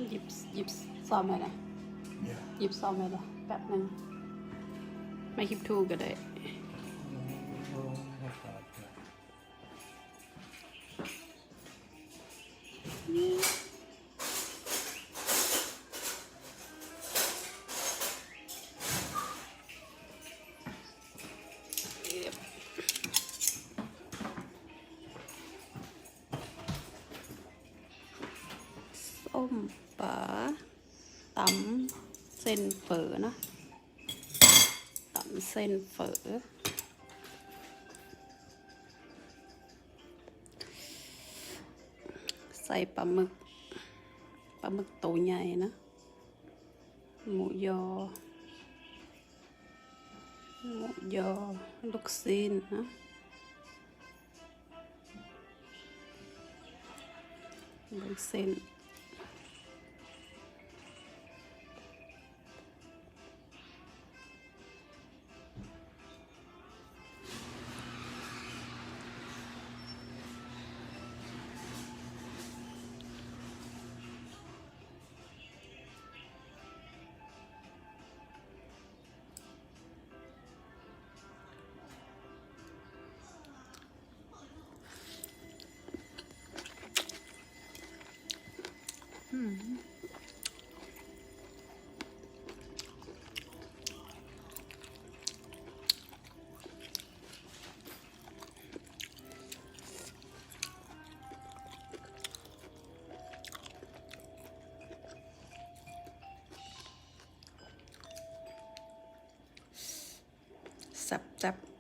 หยิบหยิบซ้อมเลยนะ Yeah. หยิบซ้อมเลยนะแป๊บนึงไม่คลิปทูก็ได้ส้มป๋าตำเส้นเฝอนะตำเส้นเฝอใส่ปลาหมึกตัวใหญ่นะหมูยอลูกซีนนะลูกซีนจับ